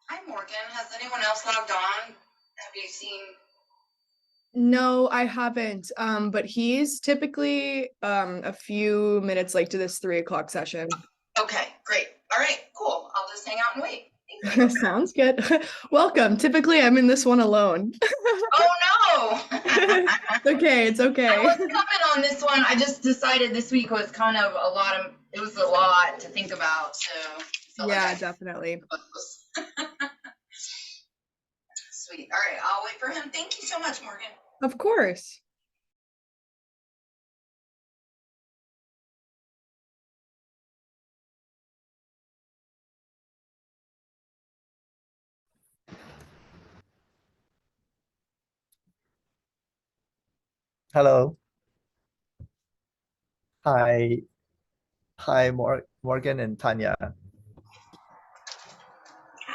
Hi, Morgan. Has anyone else logged on? Have you seen? No, I haven't. But he's typically a few minutes late to this 3 o'clock session. Okay, great. All right, cool. I'll just hang out and wait. Thank you. Sounds good. Welcome. Typically, I'm in this one alone. Oh no! It's okay. It's I okay. was coming on this one. I just decided this week was kind of a lot of. It was a lot to think about, so I felt like Yeah, I. definitely. Sweet. All right, I'll wait for him. Thank you so much, Morgan. Of course. Hello. Hi. Hi, Morgan and Tanya.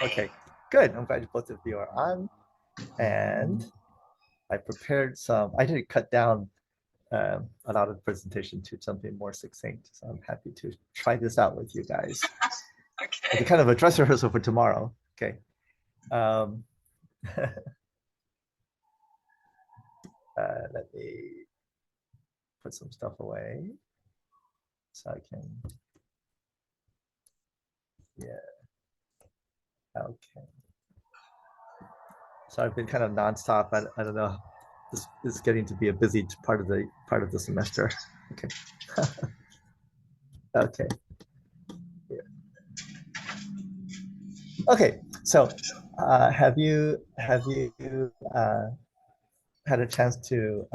Okay, good. I'm glad both of you are on. And I prepared I did cut down a lot of the presentation to something more succinct. So I'm happy to try this out with you guys. It's Okay. kind of a dress rehearsal for tomorrow. Okay. Um, let me put some stuff away so I can, yeah, okay. So I've been kind of nonstop. I don't know. This is getting to be a busy part of the semester. Okay. Okay. Yeah. Okay. So, have you had a chance to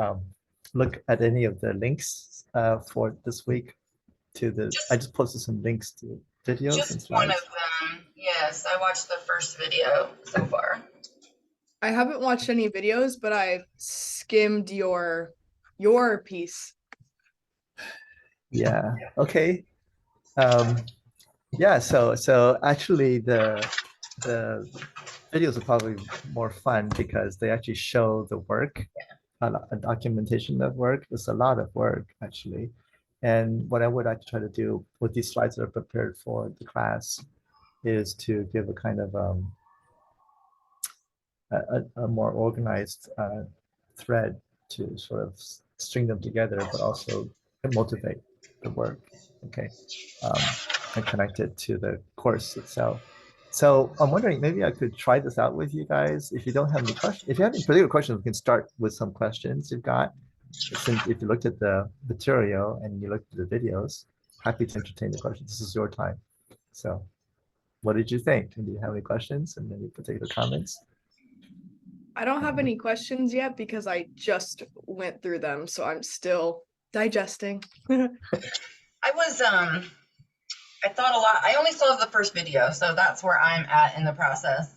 look at any of the links for this week to the? I Just, just posted some links to videos and just one of slides. them. Yes, I watched the first video so far. I haven't watched any videos, but I've skimmed your piece. Yeah. Okay. Um, yeah. So actually, the videos are probably more fun because they actually show the work, a documentation of work. It's a lot of work actually. And what I would like to try to do with these slides that are prepared for the class is to give a kind of a more organized thread to sort of string them together, but also motivate the work. Okay, and connect it to the course itself. So I'm wondering, maybe I could try this out with you guys. If you don't have any questions, if you have any particular questions, we can start with some questions you've got. Since if you looked at the material and you looked at the videos, happy to entertain the questions. This is your time. So what did you think? Do you have any questions and any particular comments? I don't have any questions yet because I just went through them, so I'm still digesting. I was I thought a lot. I only saw the first video, so that's where I'm at in the process.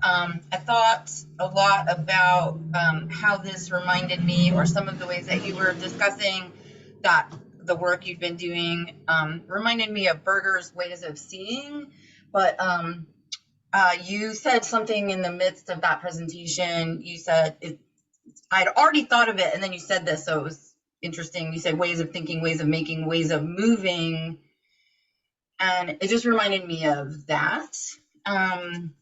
I thought a lot about how this reminded me, or some of the ways that you were discussing that the work you've been doing reminded me of Berger's ways of seeing. But you said something in the midst of that presentation. You said I'd already thought of it, and then you said this, so it was interesting. You said ways of thinking, ways of making, ways of moving, and it just reminded me of that. Um,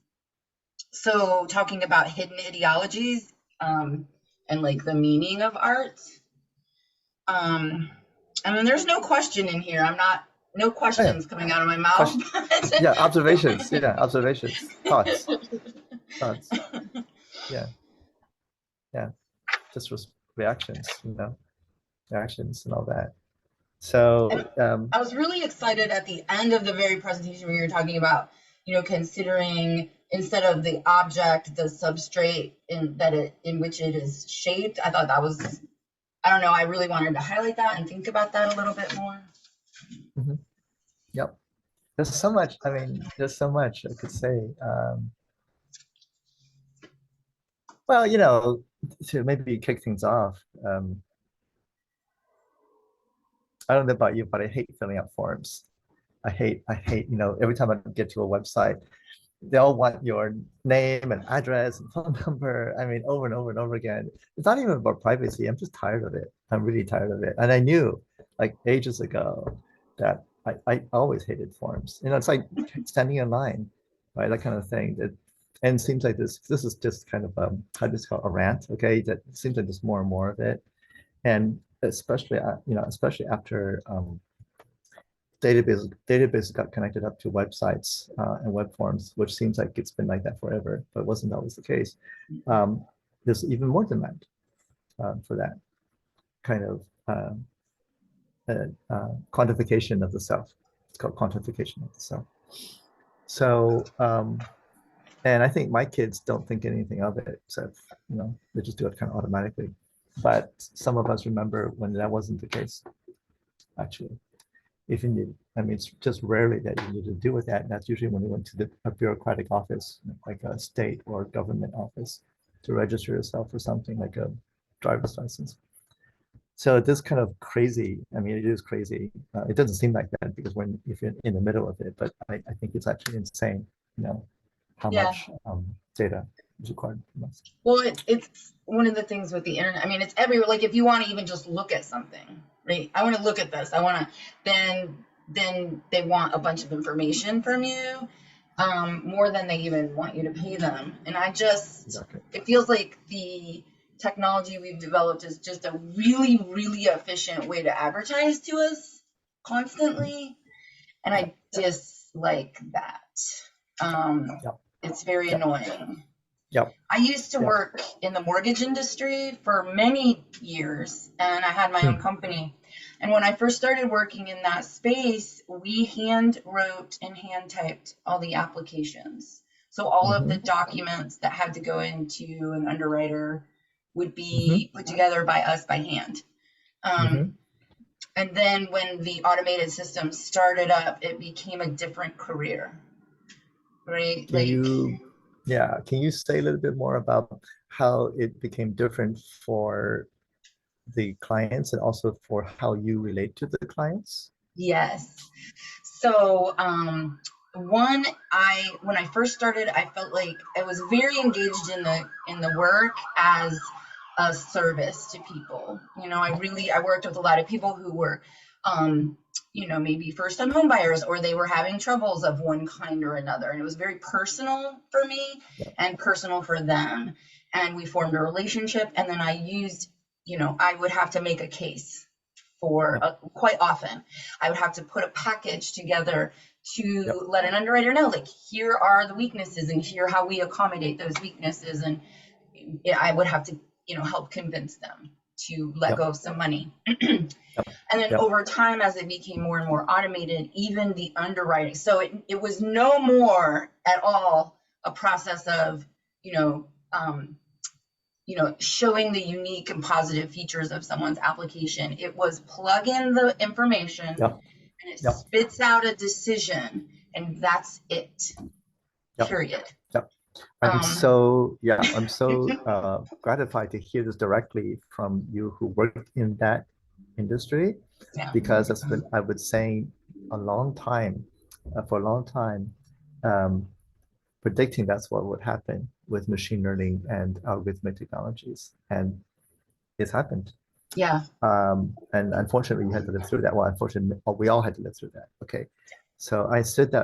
so talking about hidden ideologies and like the meaning of art. Um, and then there's no question in here. I'm not no Oh, yeah. questions coming out of my mouth. Question. Yeah, observations. Yeah, observations. Thoughts. Thoughts. Yeah, yeah. Just reactions, reactions and all that. And So, I was really excited at the end of the very presentation when you were talking about, considering instead of the object, the substrate in which it is shaped. I thought that was, I don't know, I really wanted to highlight that and think about that a little bit more. mhm. Yep. There's so much. I mean, there's so much I could say. Well, to maybe kick things off. I don't know about you, but I hate filling out forms. I hate, every time I get to a website, they all want your name and address and phone number. I mean, over and over and over again. It's not even about privacy. I'm just tired of it. I'm really tired of it. And I knew like ages ago that I always hated forms. It's like standing in line, right? That kind of thing. That and it seems like this is just kind of how do you call a rant, okay? That seems like there's more and more of it, and especially especially after databases got connected up to websites and web forms, which seems like it's been like that forever, but it wasn't always the case. There's even more demand for that kind of quantification of the self. It's called quantification of the self. So, and I think my kids don't think anything of it, except, they just do it kind of automatically. But some of us remember when that wasn't the case, actually. If you need, I mean, it's just rarely that you need to deal with that. And that's usually when you went to a bureaucratic office, like a state or government office, to register yourself for something like a driver's license. So this kind of crazy, I mean, it is crazy. It doesn't seem like that because if you're in the middle of it, but I think it's actually insane, how Yeah. much data is required from us. Well, it's one of the things with the internet. I mean, it's everywhere. Like if you want to even just look at something, right? I want to look at this. I want to, then they want a bunch of information from you, more than they even want you to pay them. And Exactly. It feels like the technology we've developed is just a really, really efficient way to advertise to us constantly. And I dislike that. Yep. It's very annoying. Yep. I used to work in the mortgage industry for many years, and I had my own company. And when I first started working in that space, we hand wrote and hand typed all the applications. So all of the documents that had to go into an underwriter would be put together by us by hand. And then when the automated system started up, it became a different career, right? Can you say a little bit more about how it became different for the clients and also for how you relate to the clients? Yes. So, when I first started, I felt like I was very engaged in the work as a service to people. I worked with a lot of people who were, maybe first-time home buyers, or they were having troubles of one kind or another. And it was very personal for me and personal for them. And we formed a relationship. And then I would have to make a case for quite often. I would have to put a package together to let an underwriter know, like, here are the weaknesses and here how we accommodate those weaknesses. And I would have to, help convince them to let go of some money. And then over time, as it became more and more automated, even the underwriting. So it was no more at all a process of, showing the unique and positive features of someone's application. It was plug in the information and it spits out a decision, and that's it. Period. I'm so gratified to hear this directly from you who worked in that industry, because that's what I was saying for a long time, predicting that's what would happen with machine learning and algorithmic technologies, and it's happened. And unfortunately, you had to live through that. Well, unfortunately, we all had to live through that. Okay. So I said that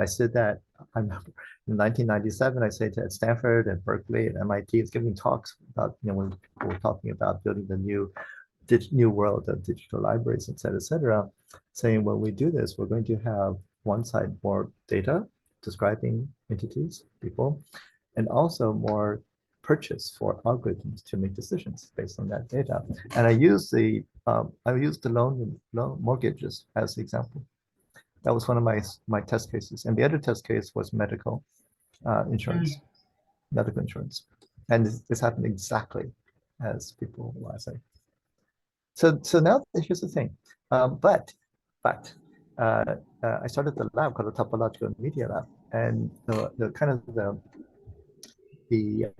I remember in 1997, I said at Stanford and Berkeley and MIT, it's giving talks about, when people were talking about building the new world of digital libraries, et cetera, saying when we do this, we're going to have one side more data describing entities, people, and also more purchase for algorithms to make decisions based on that data. And I use the loan mortgages as the example. That was one of my test cases, and the other test case was medical insurance, and this happened exactly as people were saying. So now here's the thing, but I started the lab called the Topological Media Lab, and the kind of the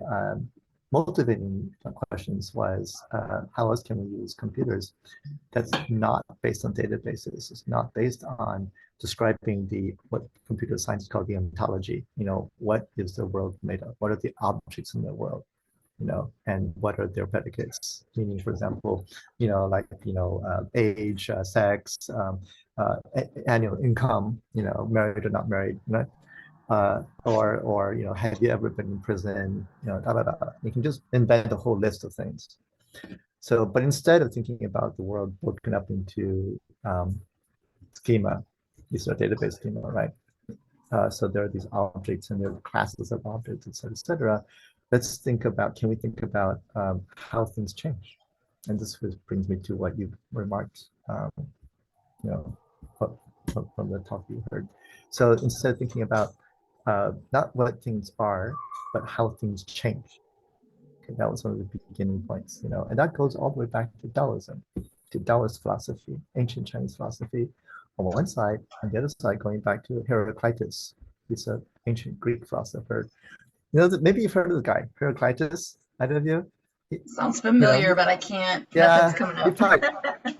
motivating questions was how else can we use computers that's not based on databases, it's not based on describing what computer science called the ontology, what is the world made of, what are the objects in the world, and what are their predicates, meaning, for example, age, sex, annual income, married or not married, or have you ever been in prison? Da da da. You can just invent a whole list of things. So, but instead of thinking about the world broken up into schema, these are database schema, right? So there are these objects and there are classes of objects, et cetera, et cetera. Let's think about, can we think about how things change? And this brings me to what you remarked, you know, from the talk you heard. So instead of thinking about not what things are, but how things change. Okay, that was one of the beginning points, and that goes all the way back to Taoism, to Taoist philosophy, ancient Chinese philosophy on one side, and the other side going back to Heraclitus. He's an ancient Greek philosopher. Maybe you've heard of the guy, Heraclitus, either of you? Sounds familiar, but I can't. Yeah, Nothing's coming up.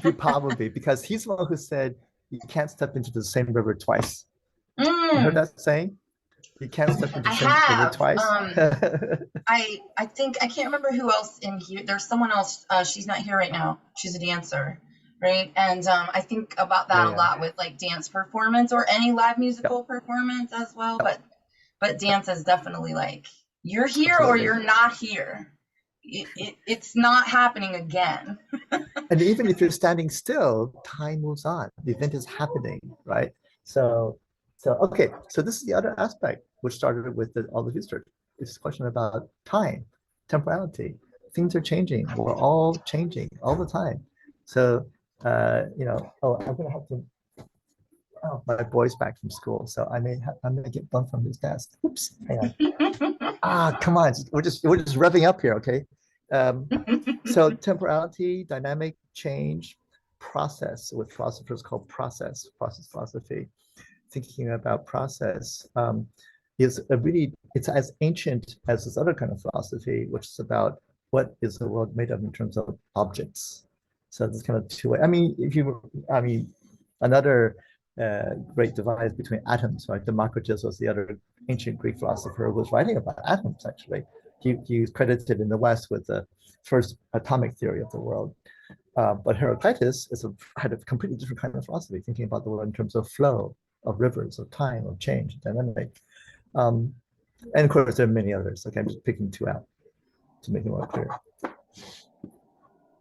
you probably, because he's the one who said you can't step into the same river twice. You heard Mm, that saying? You can't step into I the same river have. twice. I think I can't remember who else in here. There's someone else. She's not here right now. She's a dancer, right? And I think about that a Yeah. lot with like dance performance or any live musical Yep. performance as well. Yep. But dance is definitely like you're here or Absolutely. you're not here. It's not happening again. And even if you're standing still, time moves on. The event is happening, right? So okay. So this is the other aspect, which started with all the research. It's a question about time, temporality. Things are changing. We're all changing all the time. So oh, I'm gonna have to. Oh, my boy's back from school, so I'm gonna get bumped from his desk. Oops, hang on. Come on, we're just revving up here, okay? So temporality, dynamic change, process, what philosophers call process philosophy. Thinking about process is it's as ancient as this other kind of philosophy, which is about what is the world made of in terms of objects. So there's kind of two ways. Another great divide between atoms, right? Democritus was the other ancient Greek philosopher who was writing about atoms, actually. He's credited in the West with the first atomic theory of the world. But Heraclitus had a completely different kind of philosophy, thinking about the world in terms of flow, of rivers, of time, of change, dynamic. And of course, there are many others. Okay, I'm just picking two out to make it more clear.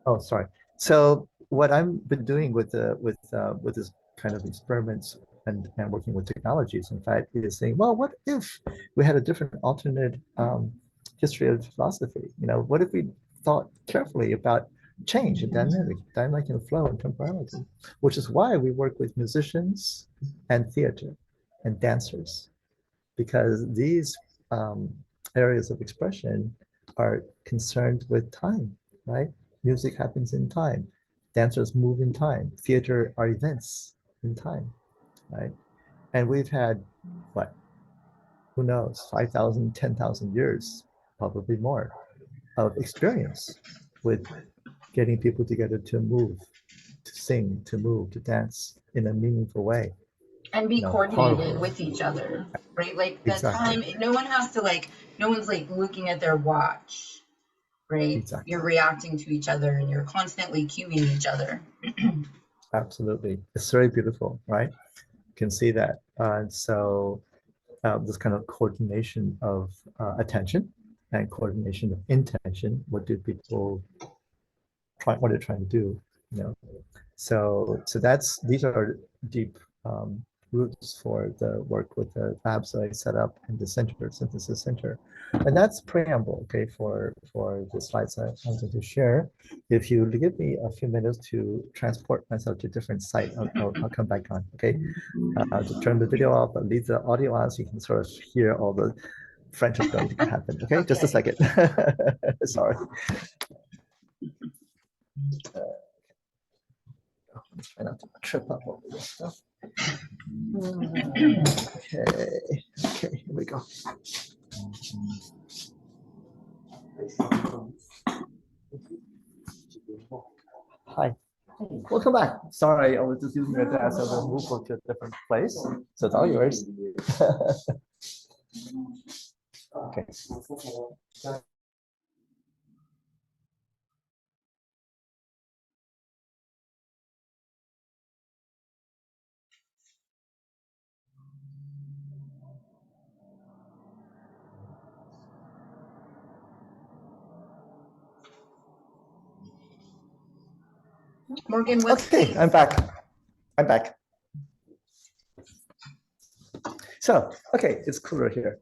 Oh, sorry. So what I've been doing with this kind of experiments and working with technologies, in fact, is saying, well, what if we had a different alternate history of philosophy? What if we thought carefully about change and dynamic and flow and temporality, which is why we work with musicians and theater and dancers, because these areas of expression are concerned with time, right? Music happens in time. Dancers move in time. Theater are events in time, right? And we've had, what, who knows, 5,000, 10,000 years, probably more, of experience with getting people together to move, to sing, to move, to dance in a meaningful way. And be coordinated Horrible. with each other, right? Like the Exactly. time, no one has to no one's like looking at their watch, right? Exactly. You're reacting to each other and you're constantly cueing each other. Absolutely. It's very beautiful, right? You can see that. So this kind of coordination of attention and coordination of intention. What do people what they're trying to do, So these are deep roots for the work with the labs that I set up in the center, synthesis center. And that's preamble, okay, for the slides I wanted to share. If you give me a few minutes to transport myself to a different site, I'll come back on, okay? To turn the video off, but leave the audio on so you can sort of hear all the friendship going to happen, okay? Okay. Just a second. Sorry. Try not to trip up over this stuff. Okay, here we go. Hi. Welcome back. Sorry, I was just using your desk, so we'll move to a different place. So it's all yours. Okay. Morgan, what's Okay, I'm back. I'm back. So, okay, it's cooler here.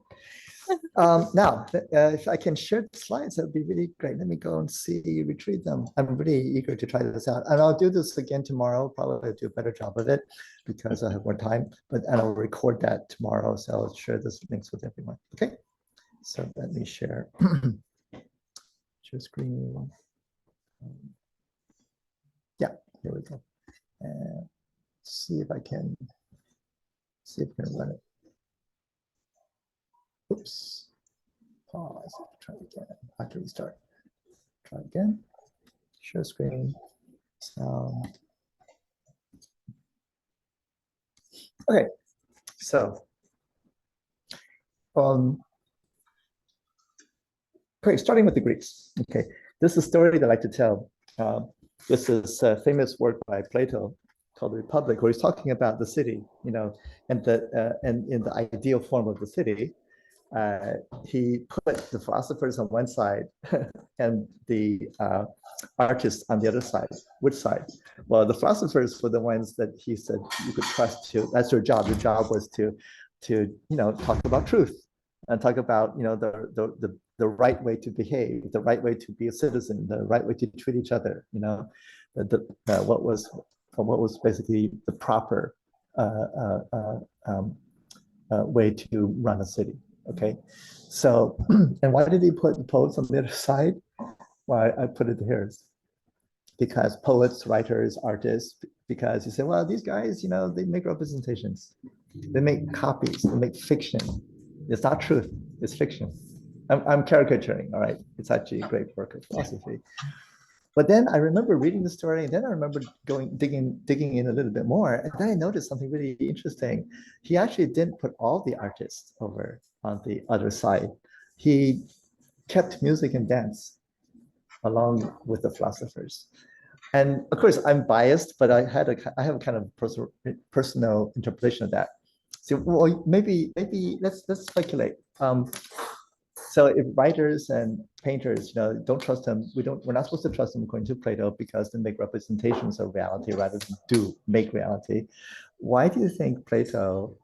Now, if I can share the slides, that'd be really great. Let me go and see, retrieve them. I'm really eager to try this out. And I'll do this again tomorrow, probably do a better job of it because I have more time, and I'll record that tomorrow. So I'll share this links with everyone. Okay, so let me share. Share screen. Yeah, here we go. And see if I can run it. Oops. Pause. Try again. I have to restart. Try again. Share screen. Sound. Okay. So, okay, starting with the Greeks. Okay, this is a story that I like to tell. This is a famous work by Plato called The Republic, where he's talking about the city, and in the ideal form of the city. He put the philosophers on one side and the artists on the other side. Which side? Well, the philosophers were the ones that he said you could trust to. That's their job. Their job was to talk about truth and talk about the right way to behave, the right way to be a citizen, the right way to treat each other. What was basically the proper way to run a city. Okay, so and why did he put the poets on the other side? Why I put it here because poets, writers, artists, because you say, well, these guys, they make representations, they make copies, they make fiction. It's not truth, it's fiction. I'm caricaturing, all right? It's actually a great work of philosophy. But then I remember reading the story, and then I remember digging in a little bit more, and then I noticed something really interesting. He actually didn't put all the artists over on the other side. He kept music and dance along with the philosophers. And of course, I'm biased, but I have a kind of personal interpretation of that. So, well, maybe let's speculate. So if writers and painters, don't trust them, we're not supposed to trust them according to Plato because they make representations of reality rather than do make reality. Why do you think Plato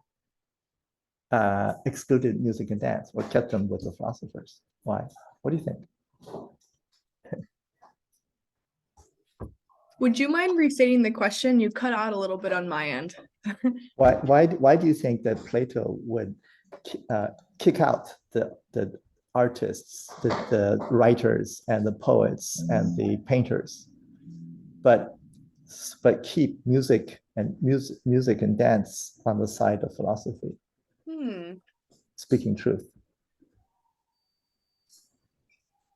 excluded music and dance or kept them with the philosophers? Why? What do you think? Would you mind restating the question? You cut out a little bit on my end. Why do you think that Plato would kick out the artists, the writers and the poets and the painters, but keep music and dance on the side of philosophy? Speaking truth.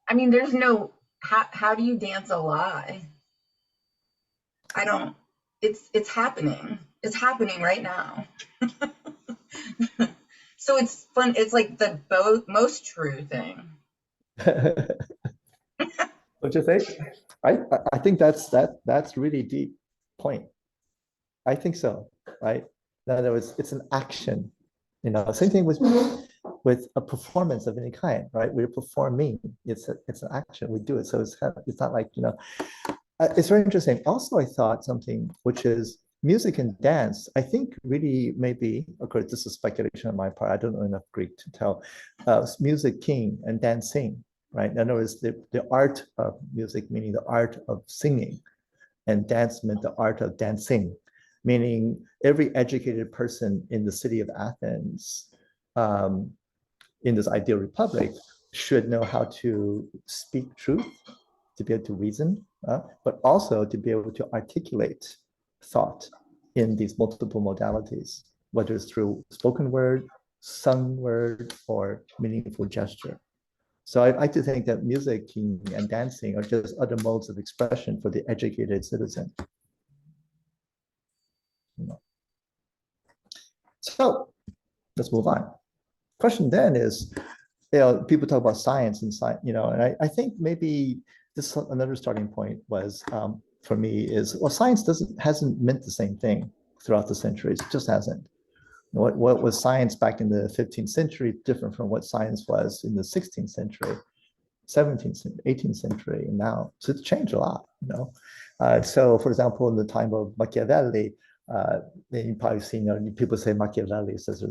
I mean, there's no how do you dance a lie? I don't. It's happening. It's happening right now. So it's fun. It's like the most true thing. What'd you say? I think that's really deep point. I think so, right? In other words, it's an action. Same thing with a performance of any kind, right? We're performing. It's an action. We do it. So it's not like it's very interesting. Also, I thought something which is music and dance. I think really maybe, of course, this is speculation on my part. I don't know enough Greek to tell. Music king and dancing, right? In other words, the art of music, meaning the art of singing, and dance meant the art of dancing, meaning every educated person in the city of Athens, in this ideal republic, should know how to speak truth, to be able to reason, but also to be able to articulate thought in these multiple modalities, whether it's through spoken word, sung word, or meaningful gesture. So I like to think that music and dancing are just other modes of expression for the educated citizen. So let's move on. Question then is, people talk about science and science, and I think maybe this another starting point was for me is, well, science hasn't meant the same thing throughout the centuries. It just hasn't. What was science back in the 15th century different from what science was in the 16th century, 17th century, 18th century, and now. So it's changed a lot, So, for example, in the time of Machiavelli, you've probably seen, people say Machiavelli says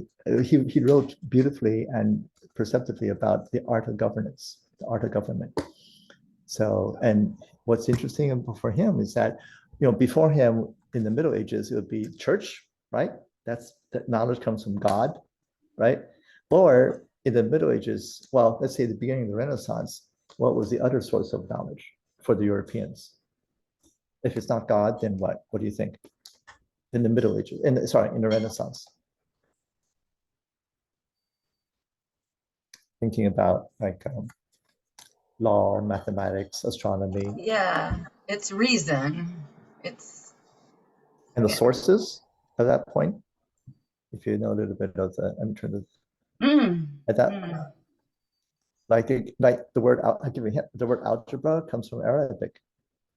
he wrote beautifully and perceptively about the art of governance, the art of government. So, and what's interesting for him is that, before him in the Middle Ages, it would be church, right? That knowledge comes from God, right? Or in the Middle Ages, well, let's say the beginning of the Renaissance, what was the other source of knowledge for the Europeans? If it's not God, then what? What do you think? In the Middle Ages, in the Renaissance. Thinking about like law, mathematics, astronomy. Yeah, it's reason. It's And the sources of that point, if you know a little bit of the, I'm trying to, at that, like the word, I'll give you a hint, the word algebra comes from Arabic,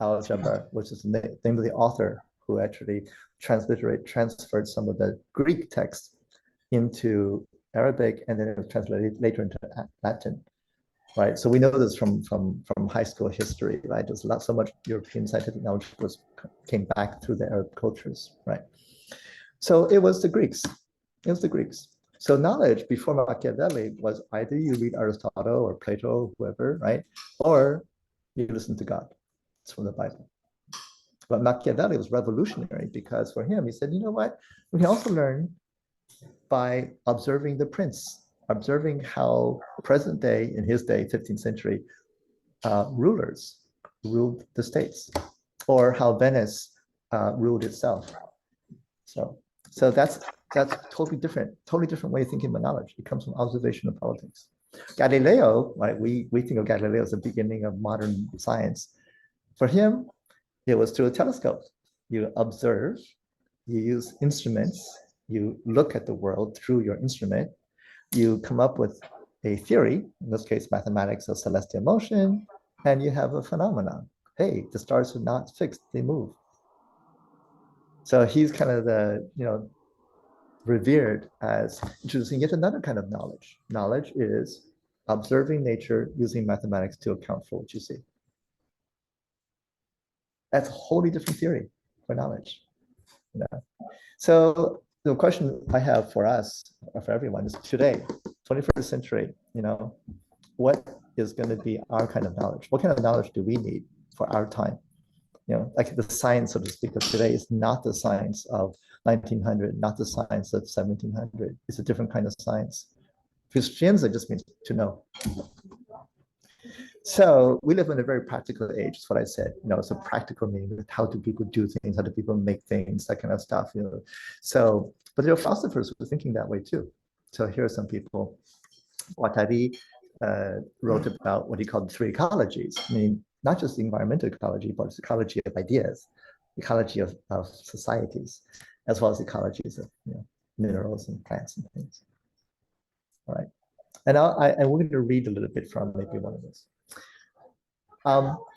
algebra, which is the name of the author who actually transferred some of the Greek text into Arabic, and then it was translated later into Latin, right? So we know this from high school history, right? There's not so much European scientific knowledge came back through the Arab cultures, right? So it was the Greeks. It was the Greeks. So knowledge before Machiavelli was either you read Aristotle or Plato, whoever, right? Or you listen to God. It's from the Bible. But Machiavelli was revolutionary because for him, he said, you know what? We can also learn by observing the prince, observing how present day, in his day, 15th century, rulers ruled the states, or how Venice ruled itself. So that's totally different way of thinking about knowledge. It comes from observation of politics. Galileo, right? We think of Galileo as the beginning of modern science. For him, it was through a telescope. You observe, you use instruments, you look at the world through your instrument, you come up with a theory, in this case, mathematics of celestial motion, and you have a phenomenon. Hey, the stars are not fixed, they move. So he's kind of the, revered as introducing yet another kind of knowledge. Knowledge is observing nature using mathematics to account for what you see. That's a wholly different theory for knowledge. So the question I have for us, or for everyone, is today, 21st century, what is going to be our kind of knowledge? What kind of knowledge do we need for our time? Like the science, so to speak, of today is not the science of 1900, not the science of 1700. It's a different kind of science. Scienza just means to know. So we live in a very practical age, is what I said. It's a practical meaning. How do people do things? How do people make things? That kind of stuff. So, but there are philosophers who are thinking that way too. So here are some people. Guattari wrote about what he called the three ecologies. I mean, not just the environmental ecology, but it's ecology of ideas, ecology of societies, as well as ecologies of minerals and plants and things. All right, and we're going to read a little bit from maybe one of those.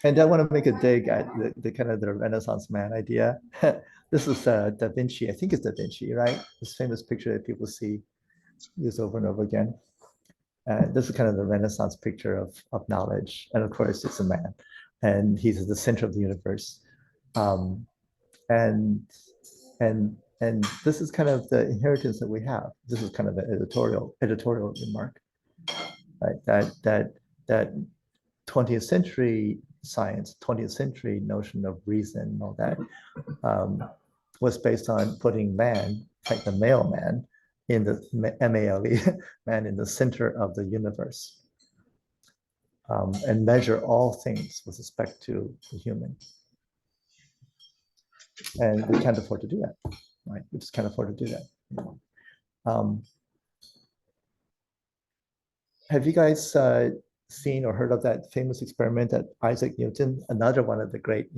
And I want to make a dig at the kind of the Renaissance man idea. This is Da Vinci. I think it's Da Vinci, right? This famous picture that people see used over and over again. This is kind of the Renaissance picture of knowledge. And of course, it's a man. And he's at the center of the universe. And this is kind of the inheritance that we have. This is kind of an editorial remark, right? That 20th century science, 20th century notion of reason and all that was based on putting man, like the male man, in the M-A-L-E, man in the center of the universe, and measure all things with respect to the human. And we can't afford to do that, right? We just can't afford to do that. Have you guys seen or heard of that famous experiment that Isaac Newton, another one of the great,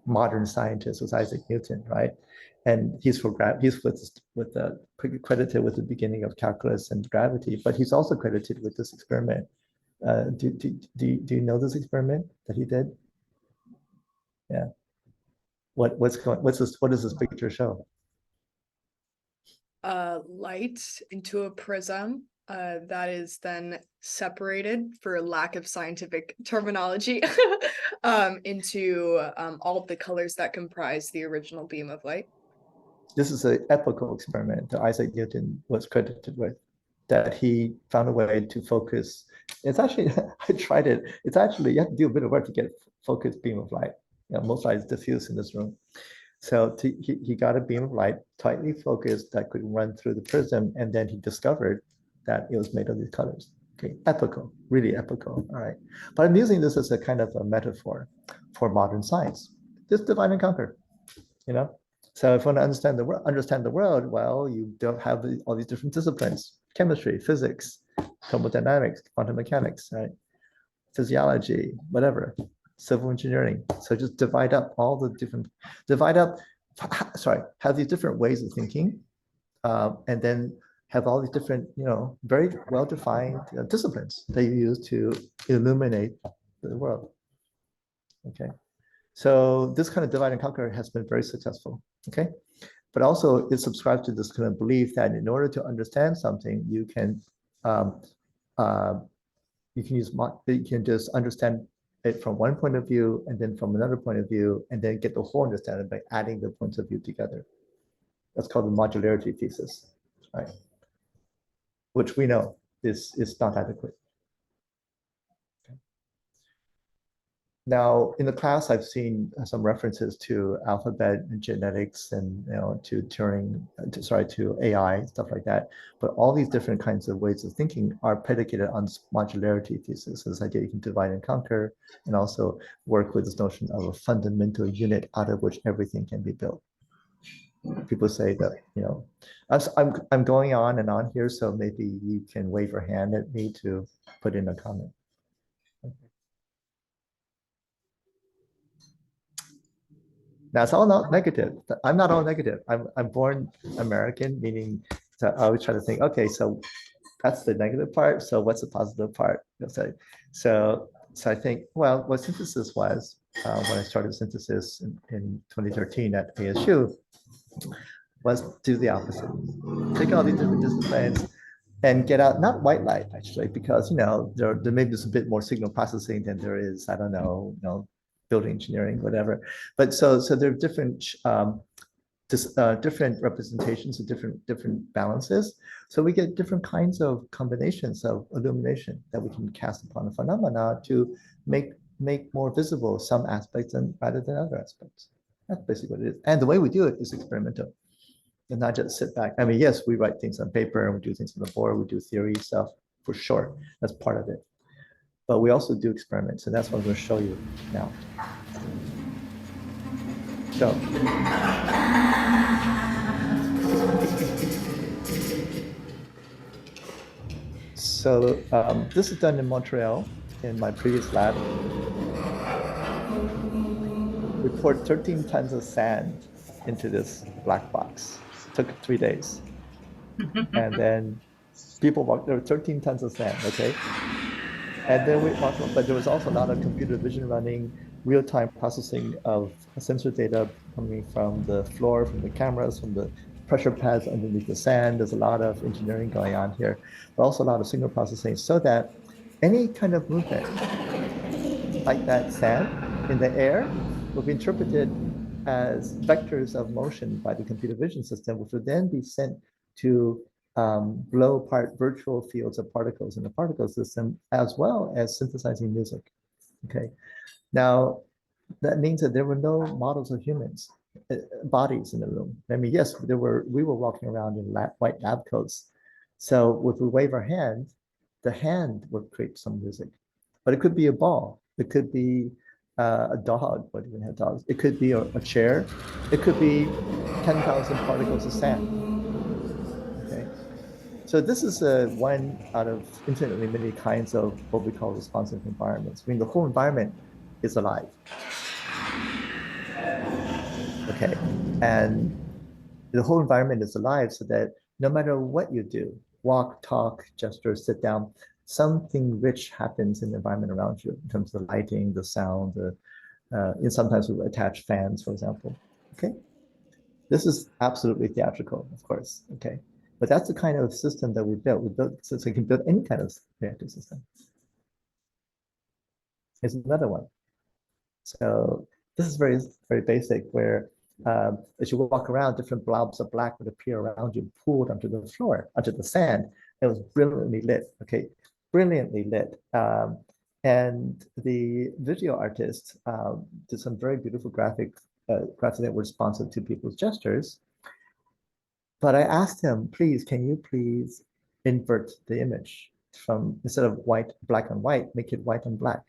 modern scientists, was Isaac Newton, right? And he's credited with the beginning of calculus and gravity, but he's also credited with this experiment. Do you know this experiment that he did? Yeah. What does this picture show? Light into a prism, that is then separated, for lack of scientific terminology, into all of the colors that comprise the original beam of light. This is an epochal experiment that Isaac Newton was credited with, that he found a way to focus. It's actually, I tried it. It's actually, you have to do a bit of work to get focused beam of light. Most light is diffuse in this room. So he got a beam of light tightly focused that could run through the prism, and then he discovered that it was made of these colors. Okay, epochal, really epochal. All right, but I'm using this as a kind of a metaphor for modern science. Just divide and conquer, you know. So if you want to understand the world, well, you don't have all these different disciplines: chemistry, physics, thermodynamics, quantum mechanics, right? Physiology, whatever, civil engineering. So just divide up, have these different ways of thinking, and then have all these different, very well-defined disciplines that you use to illuminate the world. Okay, so this kind of divide and conquer has been very successful. Okay, but also it subscribes to this kind of belief that in order to understand something, you can just understand it from one point of view and then from another point of view, and then get the whole understanding by adding the points of view together. That's called the modularity thesis, right? Which we know is not adequate. Okay. Now, in the class, I've seen some references to alphabet and genetics and to Turing, to AI, stuff like that. But all these different kinds of ways of thinking are predicated on modularity thesis. This idea you can divide and conquer, and also work with this notion of a fundamental unit out of which everything can be built. People say that, I'm going on and on here, so maybe you can wave your hand at me to put in a comment. That's all not negative. I'm not all negative. I'm born American, meaning that I always try to think, okay, so that's the negative part. So what's the positive part? So I think, well, what synthesis was, when I started synthesis in 2013 at ASU, was do the opposite. Take all these different disciplines and get out, not white light actually, because there may be a bit more signal processing than there is, I don't know, building engineering, whatever. But so there are different different representations of different balances. So we get different kinds of combinations of illumination that we can cast upon the phenomena to make more visible some aspects rather than other aspects. That's basically what it is. And the way we do it is experimental. And not just sit back. I mean, yes, we write things on paper and we do things on the board, we do theory stuff for sure. That's part of it. But we also do experiments, and that's what I'm going to show you now. So this is done in Montreal in my previous lab. We poured 13 tons of sand into this black box. It took 3 days. And then people walked, there were 13 tons of sand, okay? And then we walked, but there was also a lot of computer vision running, real-time processing of sensor data coming from the floor, from the cameras, from the pressure pads underneath the sand. There's a lot of engineering going on here, but also a lot of signal processing so that any kind of movement like that sand in the air will be interpreted as vectors of motion by the computer vision system, which would then be sent to blow apart virtual fields of particles in the particle system, as well as synthesizing music. Okay, now that means that there were no models of humans, bodies in the room. I mean, yes, we were walking around in white lab coats. So if we wave our hand, the hand would create some music, but it could be a ball. It could be a dog, but we didn't have dogs. It could be a chair. It could be 10,000 particles of sand. Okay. So this is one out of infinitely many kinds of what we call responsive environments. I mean, the whole environment is alive. Okay, and the whole environment is alive so that no matter what you do, walk, talk, gesture, sit down, something rich happens in the environment around you in terms of the lighting, the sound, and sometimes we attach fans, for example. Okay, this is absolutely theatrical, of course. Okay, But that's the kind of system that we built. We built so we can build any kind of reactive system. Here's another one. So this is very, very basic, where as you walk around, different blobs of black would appear around you, pulled onto the floor, onto the sand. It was brilliantly lit, okay? Brilliantly lit. And the video artist did some very beautiful graphics that were responsive to people's gestures. But I asked him, please, can you please invert the image from, instead of white, black and white, make it white and black.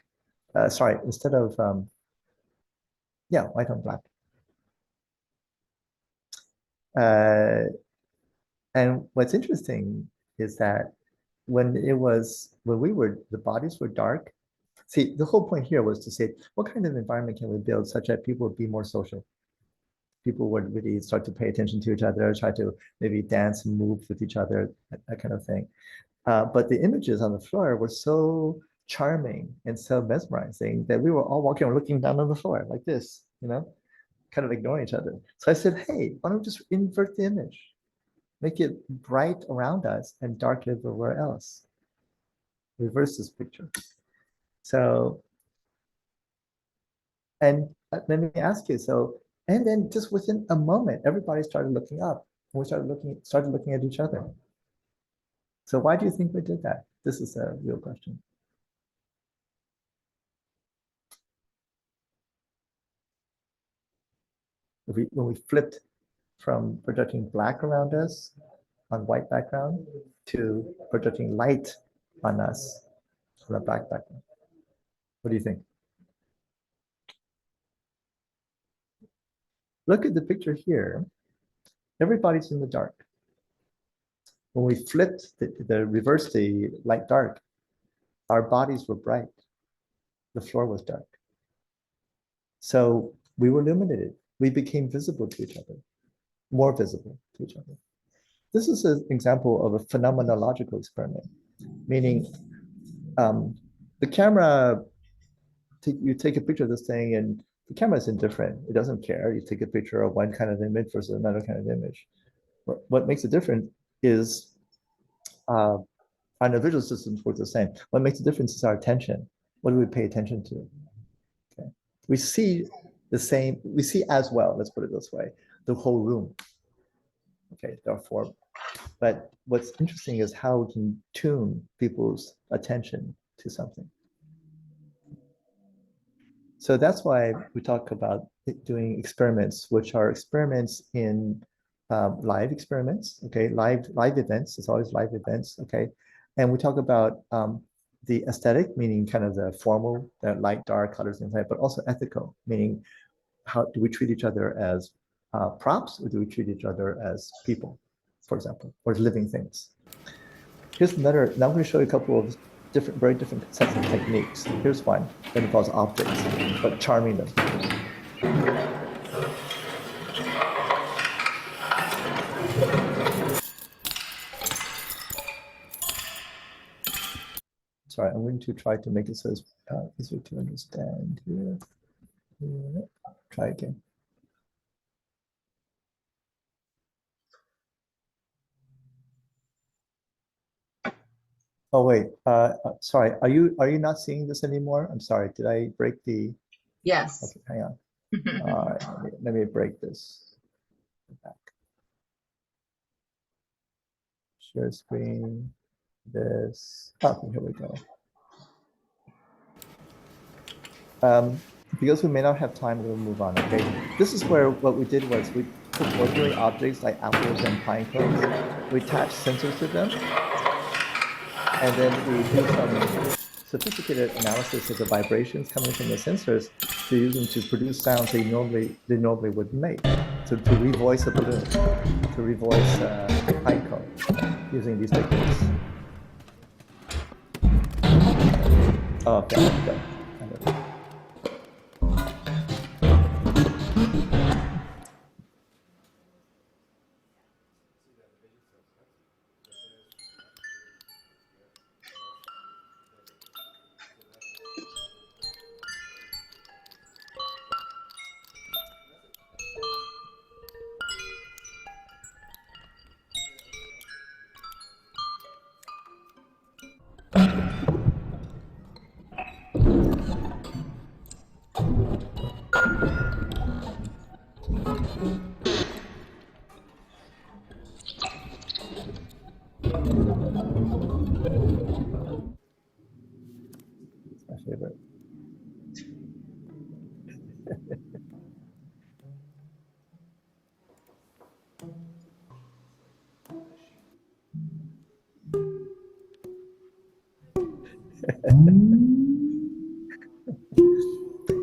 Sorry, instead of, yeah, white and black. And what's interesting is that when the bodies were dark, see, the whole point here was to say, what kind of environment can we build such that people would be more social? People would really start to pay attention to each other, try to maybe dance and move with each other, that kind of thing. But the images on the floor were so charming and so mesmerizing that we were all walking and looking down on the floor like this, kind of ignoring each other. So I said, hey, why don't we just invert the image? Make it bright around us and dark everywhere else. Reverse this picture. So, and let me ask you, and then just within a moment, everybody started looking up. And we started looking at each other. So why do you think we did that? This is a real question. When we flipped from projecting black around us on white background to projecting light on us on a black background. What do you think? Look at the picture here. Everybody's in the dark. When we flipped reversed the light dark, our bodies were bright. The floor was dark. So we were illuminated. We became visible to each other, more visible to each other. This is an example of a phenomenological experiment, meaning the camera, you take a picture of this thing and the camera is indifferent. It doesn't care. You take a picture of one kind of image versus another kind of image. What makes it different is our visual systems work the same. What makes a difference is our attention. What do we pay attention to? Okay. We see as well, let's put it this way, the whole room. Okay, therefore, but what's interesting is how we can tune people's attention to something. So that's why we talk about doing experiments, which are experiments in live experiments, okay, live events. It's always live events, okay, and we talk about the aesthetic, meaning kind of the formal, the light, dark colors, and but also ethical, meaning how do we treat each other as props, or do we treat each other as people, for example, or as living things? Here's another. Now I'm going to show you a couple of very different sets of techniques. Here's one that involves objects, but charming them. Sorry, I'm going to try to make it so it's easier to understand here. Try again. Oh wait, sorry. Are you not seeing this anymore? I'm sorry. Did I break the? Yes. Okay, hang on. All right, let me break this. Back. Share screen. This. Okay, here we go. Because we may not have time, we'll move on. Okay. This is where what we did was we took ordinary objects like apples and pine cones. We attached sensors to them. And then we do some sophisticated analysis of the vibrations coming from the sensors to use them to produce sounds they normally wouldn't make. So to revoice a balloon, to revoice a pine cone using these techniques. Oh, okay.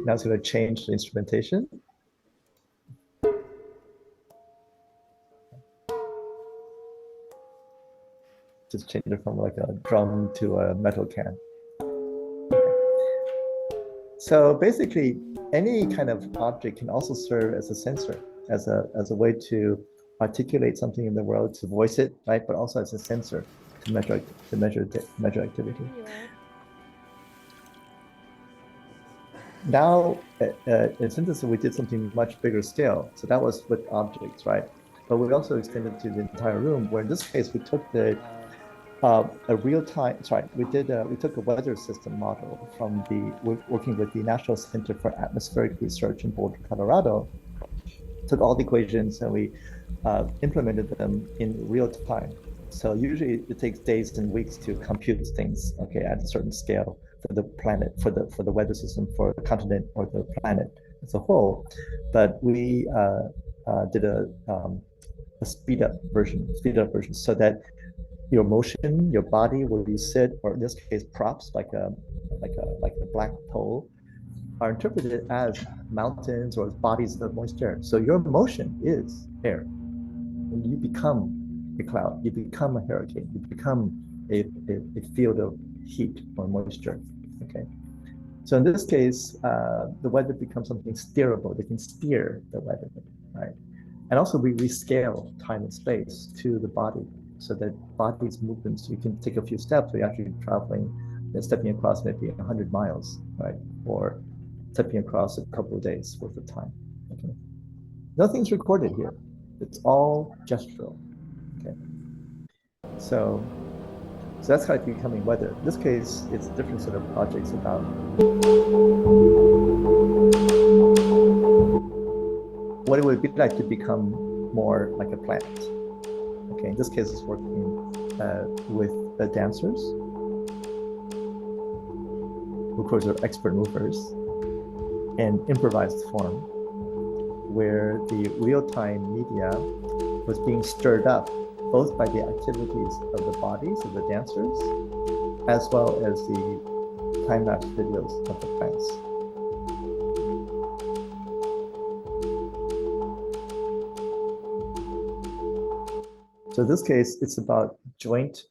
Now it's going to change the instrumentation. Just change it from like a drum to a metal can. So basically, any kind of object can also serve as a sensor, as a way to articulate something in the world, to voice it, right? But also as a sensor to measure activity. Now, in synthesis, we did something much bigger scale. So that was with objects, right? But we also extended to the entire room, where in this case, we took a real time, sorry, we took a weather system model from working with the National Center for Atmospheric Research in Boulder, Colorado, took all the equations and we implemented them in real time. So usually it takes days and weeks to compute things, okay, at a certain scale for the planet, for the weather system, for the continent or the planet as a whole. But we did a speed up version, so that your motion, your body, where you sit, or in this case, props like a black pole, are interpreted as mountains or bodies of moisture. So your motion is air. When you become a cloud, you become a hurricane, you become a field of heat or moisture. Okay. So in this case, the weather becomes something steerable. They can steer the weather, right? And also we rescale time and space to the body so that body's movements, you can take a few steps, you're actually traveling, stepping across maybe 100 miles, right? Or stepping across a couple of days worth of time. Okay. Nothing's recorded here. It's all gestural. Okay. So that's how it's becoming weather. In this case, it's a different set of projects about what it would be like to become more like a plant. Okay, in this case, it's working with the dancers, who of course are expert movers, in improvised form, where the real-time media was being stirred up both by the activities of the bodies of the dancers, as well as the time-lapse videos of the plants. So in this case, it's about joint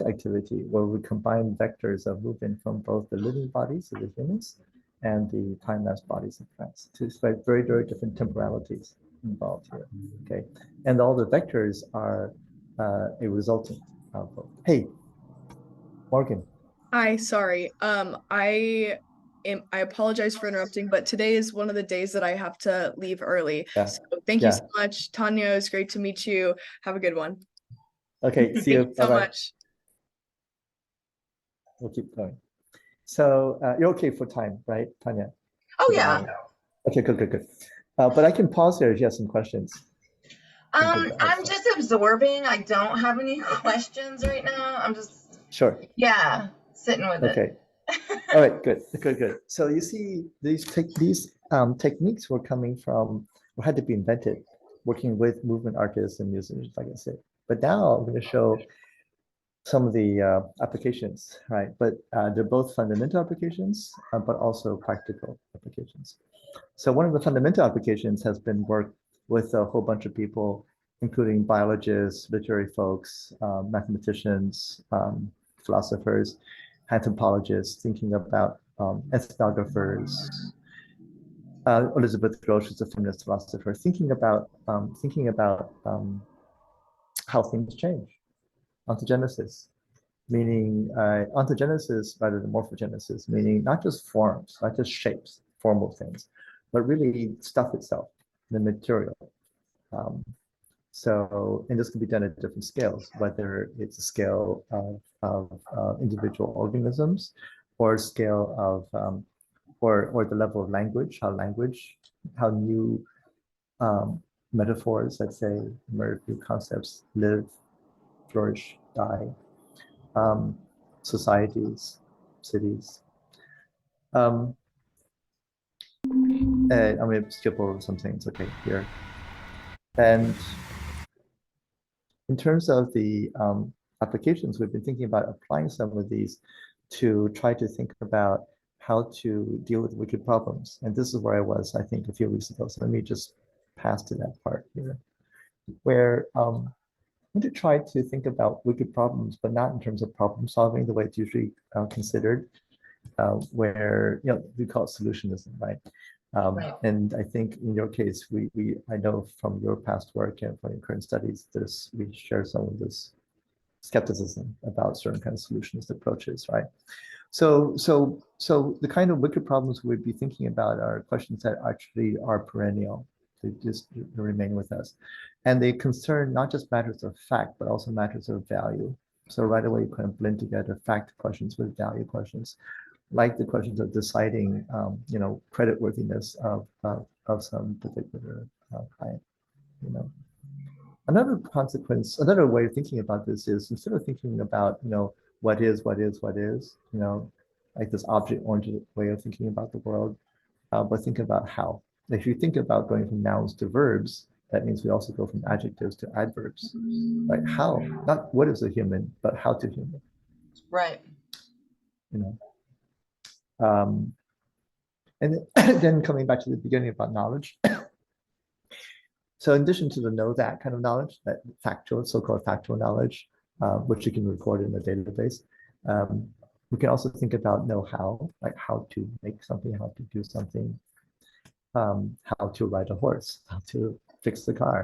activity, where we combine vectors of movement from both the living bodies of the humans and the time-lapse bodies of plants to expect very, very different temporalities involved here. Okay, and all the vectors are a resultant of. Hey, Morgan. Hi, sorry. I apologize for interrupting, but today is one of the days that I have to leave early. Yeah. So thank you so much, Tanya. It's great to meet you. Have a good one. Okay, see you. Thank you so much. We'll keep going. So you're okay for time, right, Tanya? Oh yeah. Okay, good. But I can pause there if you have some questions. I'm just absorbing. I don't have any questions right now. I'm just sitting with it. Okay. All right, good. So you see, these techniques were coming from, or had to be invented, working with movement artists and musicians, like I said. But now I'm going to show some of the applications, right? But they're both fundamental applications, but also practical applications. So one of the fundamental applications has been work with a whole bunch of people, including biologists, literary folks, mathematicians, philosophers, anthropologists, thinking about ethnographers. Elizabeth Grosz is a feminist philosopher, thinking about how things change, ontogenesis, meaning ontogenesis rather than morphogenesis, meaning not just forms, not just shapes, formal things, but really stuff itself, the material. And this can be done at different scales, whether it's a scale of individual organisms, or a scale of, or the level of language, how new metaphors, let's say, emerge, new concepts live, flourish, die, societies, cities. I'm going to skip over some things, okay, here. And in terms of the applications, we've been thinking about applying some of these to try to think about how to deal with wicked problems. And this is where I was, I think, a few weeks ago. So let me just pass to that part here, where I'm going to try to think about wicked problems, but not in terms of problem solving the way it's usually considered, where we call it solutionism, right? Right. And I think in your case, I know from your past work and from your current studies, we share some of this skepticism about certain kind of solutionist approaches, right? So the kind of wicked problems we'd be thinking about are questions that actually are perennial, to just remain with us. And they concern not just matters of fact, but also matters of value. So right away, you kind of blend together fact questions with value questions, like the questions of deciding, creditworthiness of some particular client, you know. Another way of thinking about this is, instead of thinking about, what is, like this object-oriented way of thinking about the world, but think about how. If you think about going from nouns to verbs, that means we also go from adjectives to adverbs. Like how, not what is a human, but how to human. Right. You know. And then coming back to the beginning about knowledge. So in addition to the know that kind of knowledge, that factual, so-called factual knowledge, which you can record in a database, we can also think about know how, like how to make something, how to do something, how to ride a horse, how to fix the car.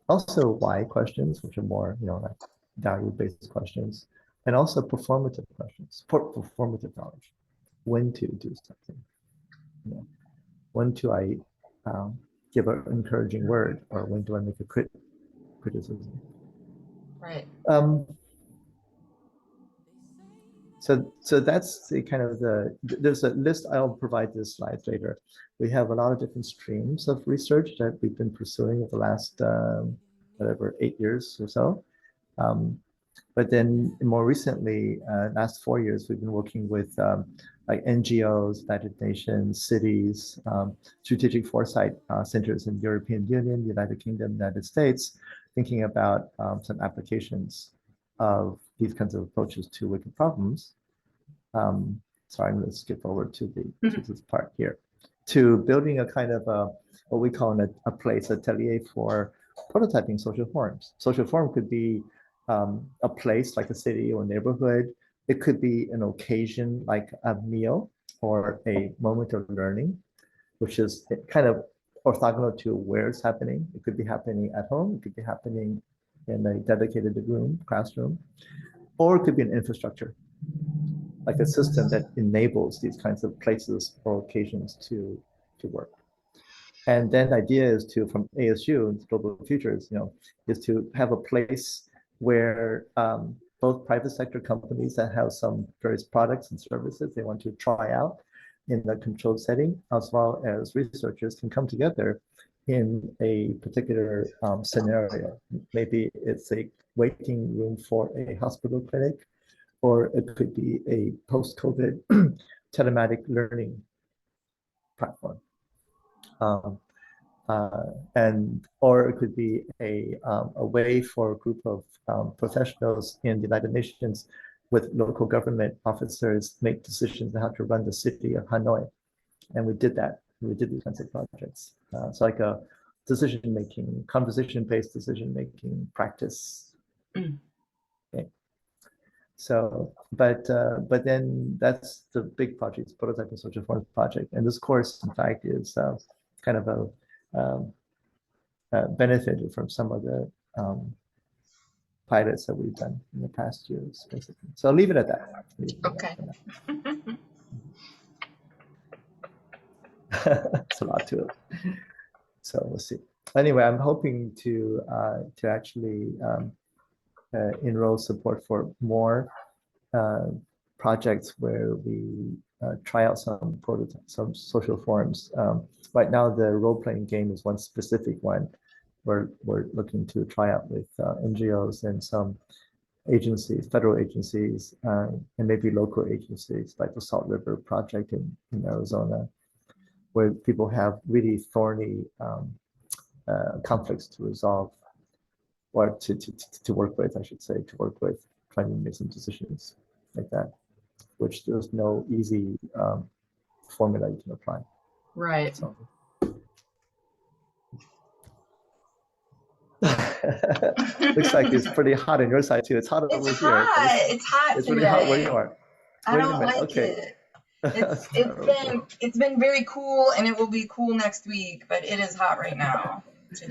Also why questions, which are more, like value-based questions, and also performative questions, performative knowledge. When to do something, when do I give an encouraging word, or when do I make a criticism? Right. So that's the kind of there's a list. I'll provide this slides later. We have a lot of different streams of research that we've been pursuing over the last, 8 years or so. But then more recently, last 4 years, we've been working with like NGOs, United Nations, cities, strategic foresight centers in the European Union, United Kingdom, United States, thinking about some applications of these kinds of approaches to wicked problems. Sorry, I'm going to skip over to this part here, to building a kind of what we call a place, atelier for prototyping social forms. Social form could be a place like a city or neighborhood. It could be an occasion like a meal or a moment of learning, which is kind of orthogonal to where it's happening. It could be happening at home. It could be happening in a dedicated classroom, or it could be an infrastructure, like a system that enables these kinds of places or occasions to work. And then the idea is to, from ASU, Global Futures, is to have a place where both private sector companies that have some various products and services they want to try out in a controlled setting, as well as researchers can come together in a particular scenario. Maybe it's a waiting room for a hospital clinic, or it could be a post-COVID telematic learning platform. Or it could be a way for a group of professionals in the United Nations with local government officers make decisions on how to run the city of Hanoi. And we did that. We did these kinds of projects. So like a decision-making, conversation-based decision-making practice. Okay. So, but then that's the big project, Prototype and Social Forms project. And this course, in fact, is kind of benefited from some of the pilots that we've done in the past years, basically. So I'll leave it at that. Okay. It's a lot to it. So we'll see. Anyway, I'm hoping to actually enroll support for more projects where we try out some prototypes, some social forms. Right now, the role-playing game is one specific one. We're looking to try out with NGOs and some agencies, federal agencies, and maybe local agencies like the Salt River Project in Arizona, where people have really thorny conflicts to resolve, or to work with, I should say, trying to make some decisions like that. which there's no easy formula you can apply. Right. So. Looks like it's pretty hot on your side too. It's hot over It's here. hot. It's hot It's today. really hot where you are. I Wait a don't minute. like Okay. it. It's been very cool, and it will be cool next week, but it is hot right now today.